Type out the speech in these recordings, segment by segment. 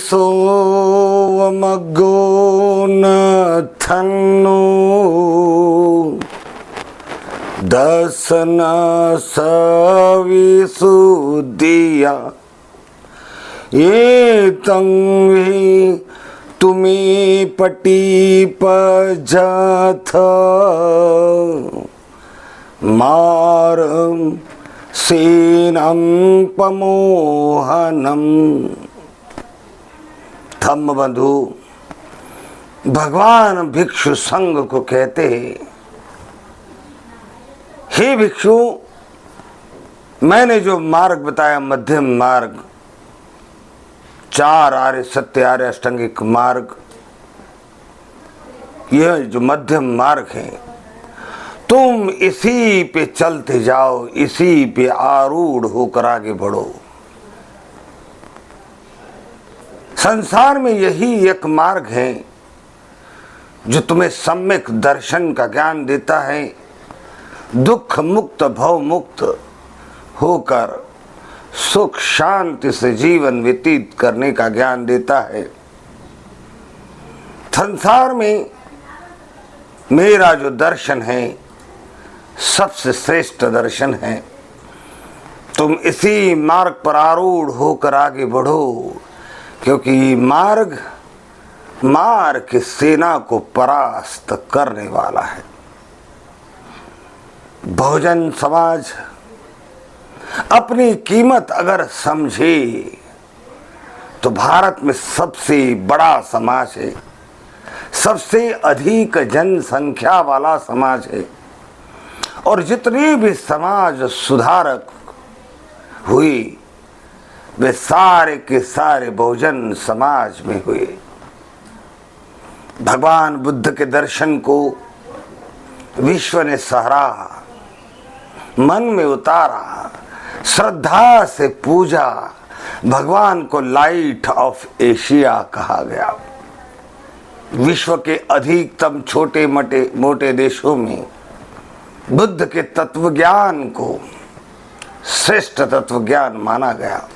Esomaggo nathanu dasana savisuddhiya etanghi tumi pati pajatha maram senam pamohanam। धम्म बंधु, भगवान भिक्षु संघ को कहते हैं, हे भिक्षु, मैंने जो मार्ग बताया मध्यम मार्ग, चार आर्य सत्य आर्य अष्टांगिक मार्ग, यह जो मध्यम मार्ग है, तुम इसी पे चलते जाओ, इसी पे आरूढ़ होकर आगे बढ़ो। संसार में यही एक मार्ग है जो तुम्हें सम्यक दर्शन का ज्ञान देता है, दुख मुक्त भव मुक्त होकर सुख शांति से जीवन व्यतीत करने का ज्ञान देता है। संसार में मेरा जो दर्शन है सबसे श्रेष्ठ दर्शन है। तुम इसी मार्ग पर आरूढ़ होकर आगे बढ़ो, क्योंकि मार्ग की सेना को परास्त करने वाला है। बहुजन समाज अपनी कीमत अगर समझे तो भारत में सबसे बड़ा समाज है, सबसे अधिक जनसंख्या वाला समाज है, और जितने भी समाज सुधारक हुए वे सारे के सारे बहुजन समाज में हुए। भगवान बुद्ध के दर्शन को विश्व ने सराहा, मन में उतारा, श्रद्धा से पूजा। भगवान को लाइट ऑफ एशिया कहा गया। विश्व के अधिकतम छोटे मोटे देशों में बुद्ध के तत्वज्ञान को श्रेष्ठ तत्वज्ञान माना गया,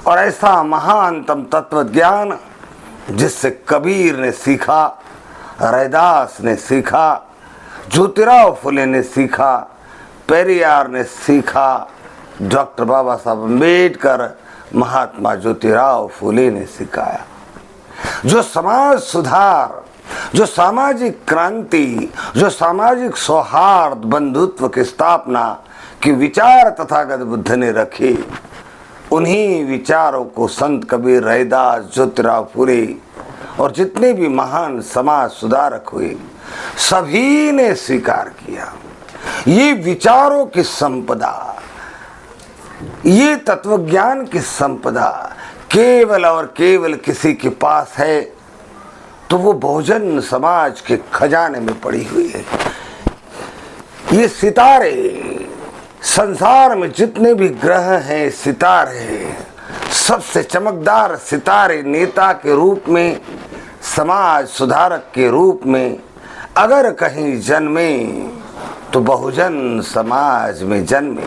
और ऐसा महानतम तत्वज्ञान जिससे कबीर ने सीखा, रैदास ने सीखा, ज्योतिराव फुले ने सीखा, पेरियार ने सीखा, डॉक्टर बाबा साहब अम्बेडकर, महात्मा ज्योतिराव फुले ने सिखाया। जो समाज सुधार, जो सामाजिक क्रांति, जो सामाजिक सौहार्द बंधुत्व की स्थापना के विचार तथागत बुद्ध ने रखे, उन्हीं विचारों को संत कबीर, रैदास, ज्योतिराव फुले और जितने भी महान समाज सुधारक हुए सभी ने स्वीकार किया। ये विचारों की संपदा, ये तत्वज्ञान की संपदा केवल और केवल किसी के पास है तो वो बहुजन समाज के खजाने में पड़ी हुई है। ये सितारे, संसार में जितने भी ग्रह हैं, सितारे, सबसे चमकदार सितारे नेता के रूप में, समाज सुधारक के रूप में अगर कहीं जन्मे तो बहुजन समाज में जन्मे।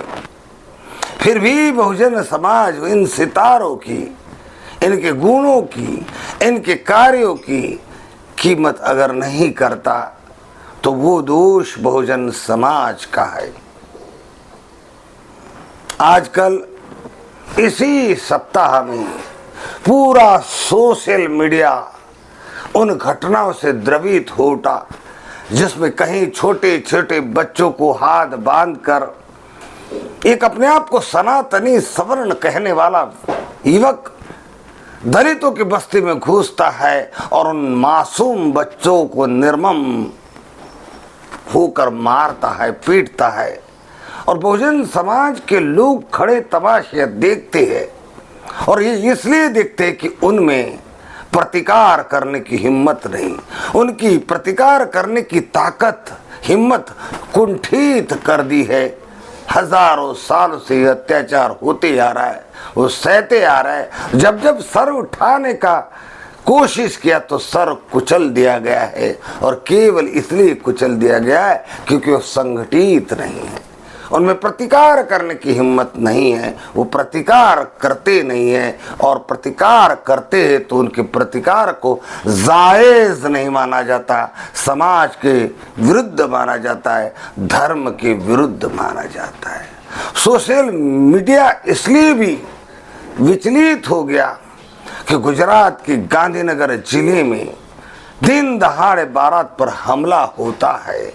फिर भी बहुजन समाज इन सितारों की, इनके गुणों की, इनके कार्यों की कीमत अगर नहीं करता तो वो दोष बहुजन समाज का है। आजकल इसी सप्ताह में पूरा सोशल मीडिया उन घटनाओं से द्रवित हो उठा जिसमें कहीं छोटे छोटे बच्चों को हाथ बांधकर एक अपने आप को सनातनी सवर्ण कहने वाला युवक दलितों की बस्ती में घुसता है और उन मासूम बच्चों को निर्मम होकर मारता है, पीटता है, और बहुजन समाज के लोग खड़े तमाशे देखते हैं, और ये इसलिए देखते हैं कि उनमें प्रतिकार करने की हिम्मत नहीं, उनकी प्रतिकार करने की ताकत, हिम्मत कुंठित कर दी है हजारों सालों से ये अत्याचार होते आ रहा है, वो सहते आ रहा है। जब जब सर उठाने का कोशिश किया तो सर कुचल दिया गया है, और केवल इसलिए कुचल दिया गया है क्योंकि वो संगठित नहीं है, उनमें प्रतिकार करने की हिम्मत नहीं है, वो प्रतिकार करते नहीं है, और प्रतिकार करते हैं तो उनके प्रतिकार को जायज नहीं माना जाता, समाज के विरुद्ध माना जाता है, धर्म के विरुद्ध माना जाता है। सोशल मीडिया इसलिए भी विचलित हो गया कि गुजरात के गांधीनगर जिले में दिन दहाड़े बारात पर हमला होता है,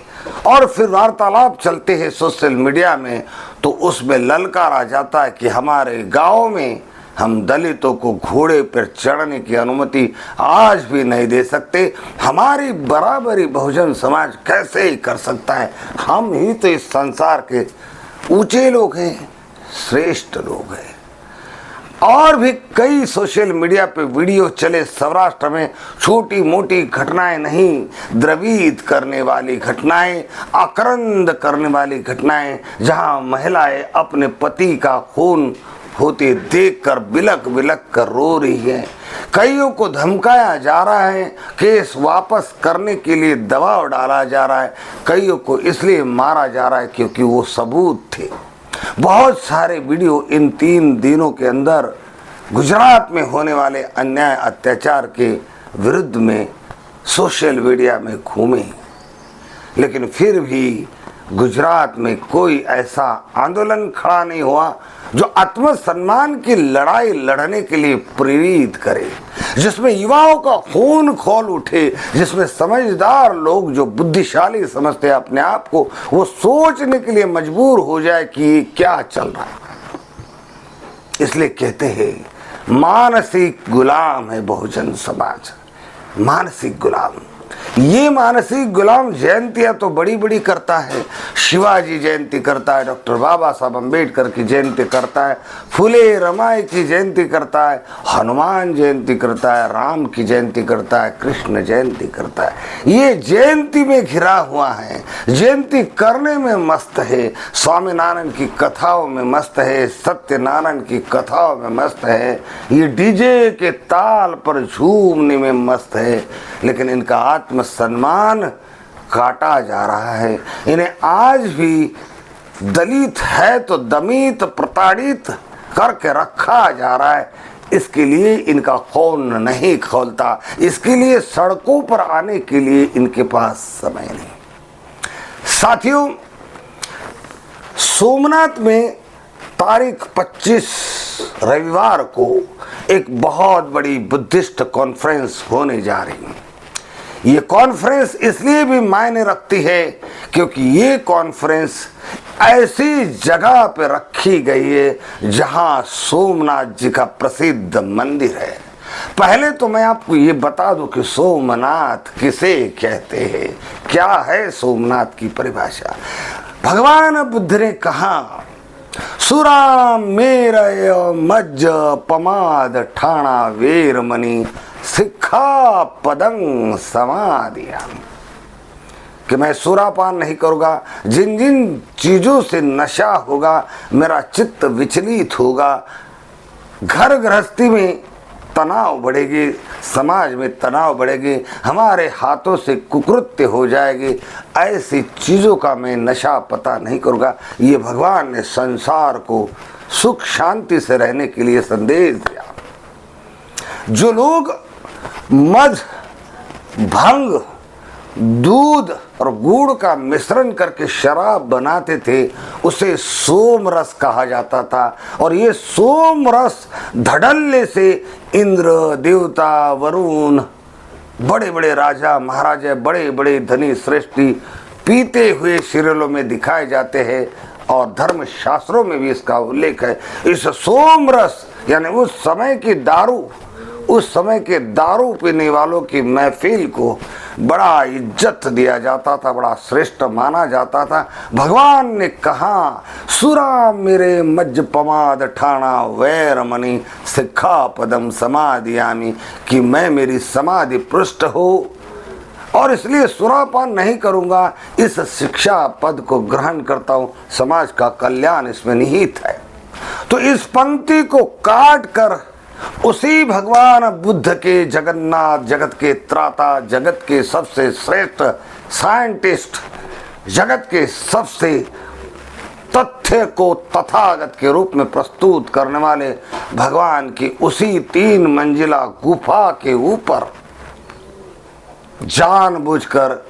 और फिर वार्तालाप चलते हैं सोशल मीडिया में, तो उसमें ललकारा जाता है कि हमारे गांव में हम दलितों को घोड़े पर चढ़ने की अनुमति आज भी नहीं दे सकते, हमारी बराबरी बहुजन समाज कैसे ही कर सकता है, हम ही तो इस संसार के ऊंचे लोग हैं, श्रेष्ठ लोग हैं। और भी कई सोशल मीडिया पे वीडियो चले सौराष्ट्र में, छोटी मोटी घटनाएं नहीं, द्रवित करने वाली घटनाएं, आक्रंद करने वाली घटनाएं, जहां महिलाएं अपने पति का खून होते देखकर बिलक बिलक कर रो रही है। कईयों को धमकाया जा रहा है, केस वापस करने के लिए दबाव डाला जा रहा है, कईयों को इसलिए मारा जा रहा है क्योंकि वो सबूत थे। बहुत सारे वीडियो इन 3 दिनों के अंदर गुजरात में होने वाले अन्याय अत्याचार के विरुद्ध में सोशल मीडिया में घूमे, लेकिन फिर भी गुजरात में कोई ऐसा आंदोलन खड़ा नहीं हुआ जो आत्मसम्मान की लड़ाई लड़ने के लिए प्रेरित करे, जिसमें युवाओं का खून खौल उठे, जिसमें समझदार लोग जो बुद्धिशाली समझते हैं अपने आप को, वो सोचने के लिए मजबूर हो जाए कि क्या चल रहा है। इसलिए कहते हैं मानसिक गुलाम है बहुजन समाज, मानसिक गुलाम। ये मानसिक गुलाम जयंतियां तो बड़ी बड़ी करता है, शिवाजी जयंती करता है, डॉक्टर बाबा साहब अम्बेडकर की जयंती करता है, फुले रमाई की जयंती करता है, हनुमान जयंती करता है, राम की जयंती करता है, कृष्ण जयंती करता है। ये जयंती में घिरा हुआ है, जयंती करने में मस्त है, स्वामीनारायण की कथाओं में मस्त है, सत्यनारायण की कथाओं में मस्त है, ये डीजे के ताल पर झूमने में मस्त है, लेकिन इनका आत्मसम्मान काटा जा रहा है। इन्हें आज भी दलित है तो दमित प्रताड़ित करके रखा जा रहा है। इसके लिए इनका खून नहीं खौलता, इसके लिए सड़कों पर आने के लिए इनके पास समय नहीं। साथियों, सोमनाथ में तारीख 25 रविवार को एक बहुत बड़ी बुद्धिस्ट कॉन्फ्रेंस होने जा रही है। ये कॉन्फ्रेंस इसलिए भी मायने रखती है क्योंकि ये कॉन्फ्रेंस ऐसी जगह पे रखी गई है जहां सोमनाथ जी का प्रसिद्ध मंदिर है। पहले तो मैं आपको ये बता दूं कि सोमनाथ किसे कहते हैं, क्या है सोमनाथ की परिभाषा। भगवान बुद्ध ने कहा, सुरा मेरय मज्ज पमाद ठाणा वेरमणि सिक्खा पदंग समाधिया, कि मैं सुरापान नहीं करूँगा, जिन जिन चीज़ों से नशा होगा मेरा चित्त विचलित होगा, घर गृहस्थी में तनाव बढ़ेगी, समाज में तनाव बढ़ेगी, हमारे हाथों से कुकृत्य हो जाएगी, ऐसी चीज़ों का मैं नशा पता नहीं करूँगा। ये भगवान ने संसार को सुख शांति से रहने के लिए संदेश दिया। जो लोग मध, भंग, दूध और गुड़ का मिश्रण करके शराब बनाते थे उसे सोम रस कहा जाता था, और ये सोम रस धड़ल्ले से इंद्र, देवता, वरुण, बड़े बड़े राजा महाराजा, बड़े बड़े धनी श्रेष्ठी पीते हुए सीरियलों में दिखाए जाते हैं, और धर्म शास्त्रों में भी इसका उल्लेख है। इस सोम रस यानी उस समय की दारू, उस समय के दारू पीने वालों की महफिल को बड़ा इज्जत दिया जाता था, बड़ा श्रेष्ठ माना जाता था। भगवान ने कहा, सुरा मेरे मज्ज पमाद ठाणा वैरमणि सिक्खा पदम समाधियामी, कि मैं मेरी समाधि पृष्ठ हो और इसलिए सुरापान नहीं करूंगा, इस शिक्षा पद को ग्रहण करता हूं, समाज का कल्याण इसमें निहित है। तो इस पंक्ति को काट कर उसी भगवान बुद्ध के, जगन्नाथ, जगत के त्राता, जगत के सबसे श्रेष्ठ साइंटिस्ट, जगत के सबसे तथ्य को तथागत के रूप में प्रस्तुत करने वाले भगवान की उसी 3 मंजिला गुफा के ऊपर जानबूझकर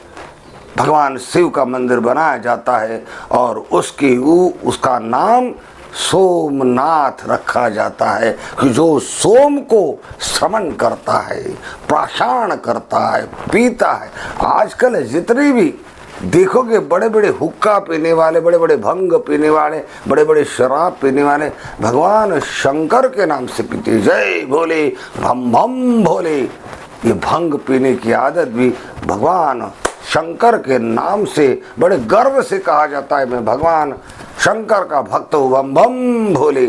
भगवान शिव का मंदिर बनाया जाता है और उसका नाम सोमनाथ रखा जाता है कि जो सोम को श्रवण करता है, प्राशान करता है, पीता है। आजकल जितने भी देखोगे बड़े बड़े हुक्का पीने वाले, बड़े बड़े भंग पीने वाले, बड़े बड़े शराब पीने वाले भगवान शंकर के नाम से पीते, जय भोले, भम भम भोले। ये भंग पीने की आदत भी भगवान शंकर के नाम से बड़े गर्व से कहा जाता है, मैं भगवान शंकर का भक्त हूँ, बम बम भोले।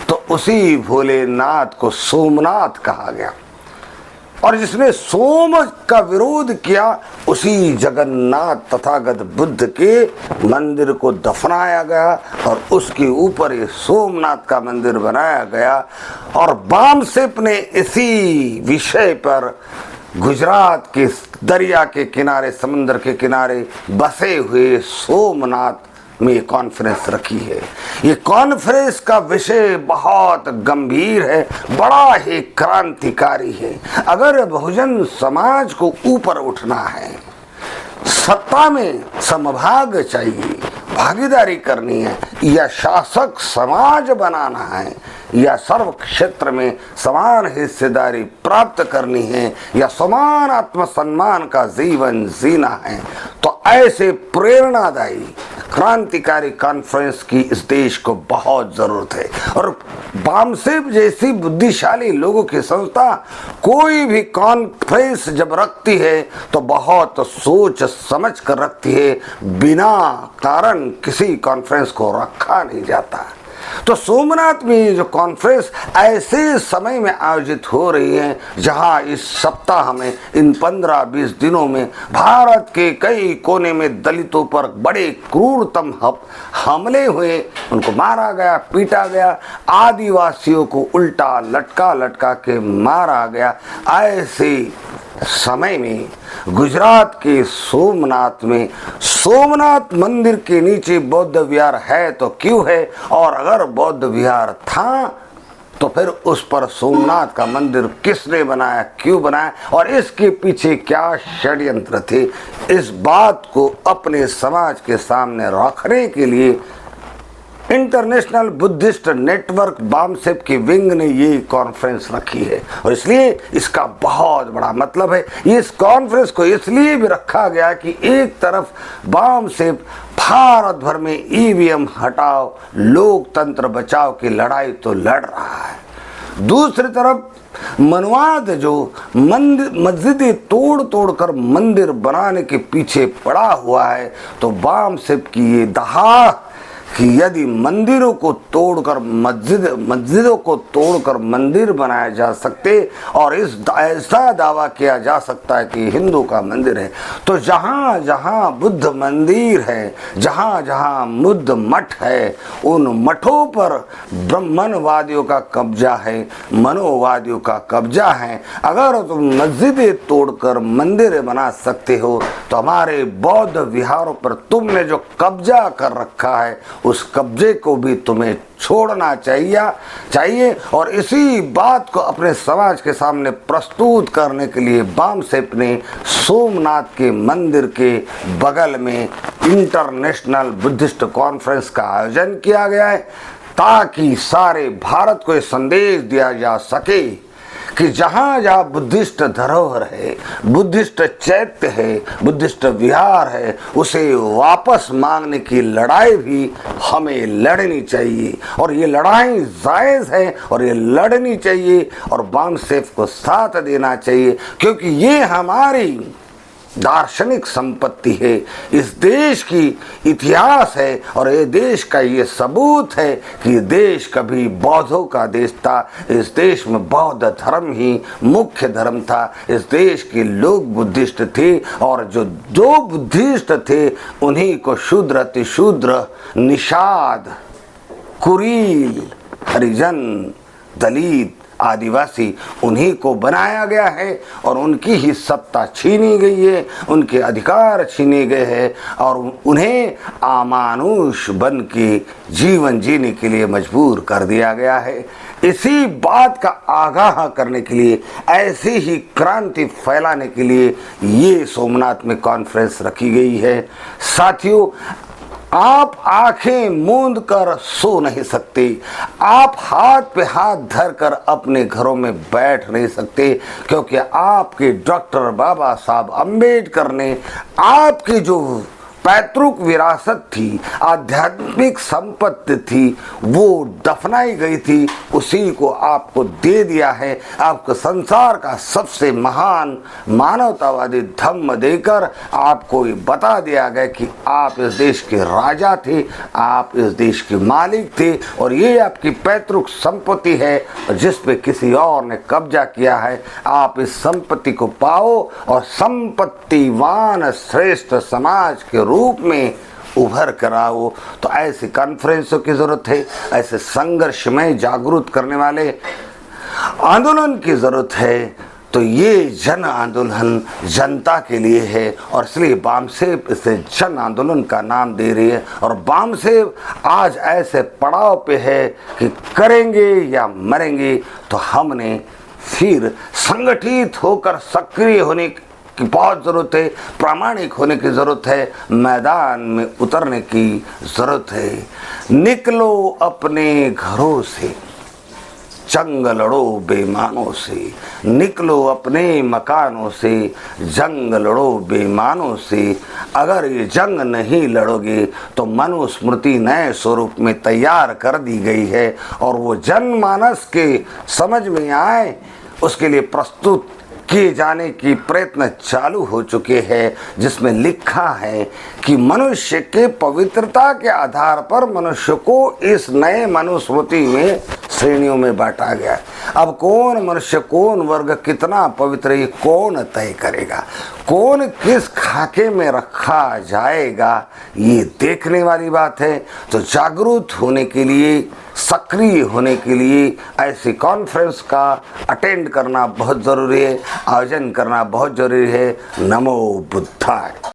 तो उसी भोलेनाथ को सोमनाथ कहा गया और जिसने सोम का विरोध किया उसी जगन्नाथ तथागत बुद्ध के मंदिर को दफनाया गया और उसके ऊपर ये सोमनाथ का मंदिर बनाया गया। और बामसेप ने इसी विषय पर गुजरात के दरिया के किनारे, समुद्र के किनारे बसे हुए सोमनाथ में कॉन्फ्रेंस रखी है। ये कॉन्फ्रेंस का विषय बहुत गंभीर है, बड़ा ही क्रांतिकारी है। अगर बहुजन समाज को ऊपर उठना है, सत्ता में समभाग चाहिए, भागीदारी करनी है, या शासक समाज बनाना है, या सर्व क्षेत्र में समान हिस्सेदारी प्राप्त करनी है, या समान आत्मसम्मान का जीवन जीना है, तो ऐसे प्रेरणादायी क्रांतिकारी कॉन्फ्रेंस की इस देश को बहुत जरूरत है। और बामसेप जैसी बुद्धिशाली लोगों की संस्था कोई भी कॉन्फ्रेंस जब रखती है तो बहुत सोच समझ कर रखती है, बिना कारण किसी कॉन्फ्रेंस को रखा नहीं जाता। तो सोमनाथ में ये जो कॉन्फ्रेंस ऐसे समय में आयोजित हो रही है जहां इस सप्ताह में, इन 15-20 दिनों में भारत के कई कोने में दलितों पर बड़े क्रूरतम हमले हुए, उनको मारा गया, पीटा गया, आदिवासियों को उल्टा लटका लटका के मारा गया। ऐसे समय में गुजरात के सोमनाथ में, सोमनाथ मंदिर के नीचे बौद्ध विहार है तो क्यों है, और अगर बौद्ध विहार था तो फिर उस पर सोमनाथ का मंदिर किसने बनाया, क्यों बनाया, और इसके पीछे क्या षड्यंत्र थे, इस बात को अपने समाज के सामने रखने के लिए इंटरनेशनल बुद्धिस्ट नेटवर्क बामसेप की विंग ने ये कॉन्फ्रेंस रखी है। और इसलिए इसका बहुत बड़ा मतलब है। इस कॉन्फ्रेंस को इसलिए भी रखा गया कि एक तरफ बामसेप भारत भर में ईवीएम हटाओ, लोकतंत्र बचाओ की लड़ाई तो लड़ रहा है, दूसरी तरफ मनवाद जो मस्जिदें तोड़ तोड़ कर मंदिर बनाने के पीछे पड़ा हुआ है, तो बामसेप की ये दहा कि यदि मंदिरों को तोड़कर मस्जिदों को तोड़कर मंदिर बनाए जा सकते और ऐसा दावा किया जा सकता है कि हिंदू का मंदिर है, तो जहाँ जहाँ बुद्ध मंदिर है, जहाँ जहाँ बुद्ध मठ है, उन मठों पर ब्राह्मणवादियों का कब्जा है, मनोवादियों का कब्जा है। अगर तुम मस्जिदें तोड़कर मंदिर बना सकते हो तो हमारे बौद्ध विहारों पर तुमने जो कब्जा कर रखा है उस कब्जे को भी तुम्हें छोड़ना चाहिए। और इसी बात को अपने समाज के सामने प्रस्तुत करने के लिए बामसेप ने सोमनाथ के मंदिर के बगल में इंटरनेशनल बुद्धिस्ट कॉन्फ्रेंस का आयोजन किया गया है, ताकि सारे भारत को ये संदेश दिया जा सके कि जहाँ जहाँ बुद्धिस्ट धरोहर है, बुद्धिस्ट चैत्य है, बुद्धिस्ट विहार है, उसे वापस मांगने की लड़ाई भी हमें लड़नी चाहिए। और ये लड़ाई जायज़ है और ये लड़नी चाहिए और बामसेप को साथ देना चाहिए, क्योंकि ये हमारी दार्शनिक संपत्ति है, इस देश की इतिहास है और ये देश का ये सबूत है कि ये देश कभी बौद्धों का देश था। इस देश में बौद्ध धर्म ही मुख्य धर्म था। इस देश के लोग बुद्धिस्ट थे और जो दो बुद्धिस्ट थे उन्हीं को शूद्र अतिशूद्र, निषाद, कुरील, हरिजन, दलित, आदिवासी उन्हीं को बनाया गया है और उनकी ही सत्ता छीनी गई है, उनके अधिकार छीने गए हैं और उन्हें अमानुष बन के जीवन जीने के लिए मजबूर कर दिया गया है। इसी बात का आगाह करने के लिए, ऐसी ही क्रांति फैलाने के लिए ये सोमनाथ में कॉन्फ्रेंस रखी गई है। साथियों, आप आंखें मूंद कर सो नहीं सकते, आप हाथ पे हाथ धरकर अपने घरों में बैठ नहीं सकते, क्योंकि आपके डॉक्टर बाबा साहब अम्बेडकर ने आपकी जो पैतृक विरासत थी, आध्यात्मिक संपत्ति थी, वो दफनाई गई थी, उसी को आपको दे दिया है। आपको संसार का सबसे महान मानवतावादी धम्म देकर आपको ये बता दिया गया कि आप इस देश के राजा थे, आप इस देश के मालिक थे और ये आपकी पैतृक संपत्ति है जिस पे किसी और ने कब्जा किया है। आप इस संपत्ति को पाओ और संपत्तिवान श्रेष्ठ समाज के रूप में उभर कर आओ। तो ऐसी कॉन्फ्रेंसों की जरूरत है, ऐसे संघर्ष में जागरूक करने वाले आंदोलन की जरूरत है। तो ये जन आंदोलन जनता के लिए है और इसलिए बामसेब इसे जन आंदोलन का नाम दे रही है। और बामसेब आज ऐसे पड़ाव पे है कि करेंगे या मरेंगे। तो हमने फिर संगठित होकर सक्रिय होने की बहुत ज़रूरत है, प्रामाणिक होने की ज़रूरत है, मैदान में उतरने की ज़रूरत है। निकलो अपने घरों से, जंग लड़ो बेईमानों से, निकलो अपने मकानों से, जंग लड़ो बेईमानों से। अगर ये जंग नहीं लड़ोगे तो मनुस्मृति नए स्वरूप में तैयार कर दी गई है और वो जनमानस के समझ में आए उसके लिए प्रस्तुत किए जाने की प्रयत्न चालू हो चुके हैं, जिसमें लिखा है कि मनुष्य के पवित्रता के आधार पर मनुष्य को इस नए मनुस्मृति में श्रेणियों में बांटा गया। अब कौन मनुष्य, कौन वर्ग कितना पवित्र है, कौन तय करेगा, कौन किस खाके में रखा जाएगा, ये देखने वाली बात है। तो जागरूक होने के लिए, सक्रिय होने के लिए ऐसी कॉन्फ्रेंस का अटेंड करना बहुत ज़रूरी है, आयोजन करना बहुत ज़रूरी है। नमो बुद्धाय।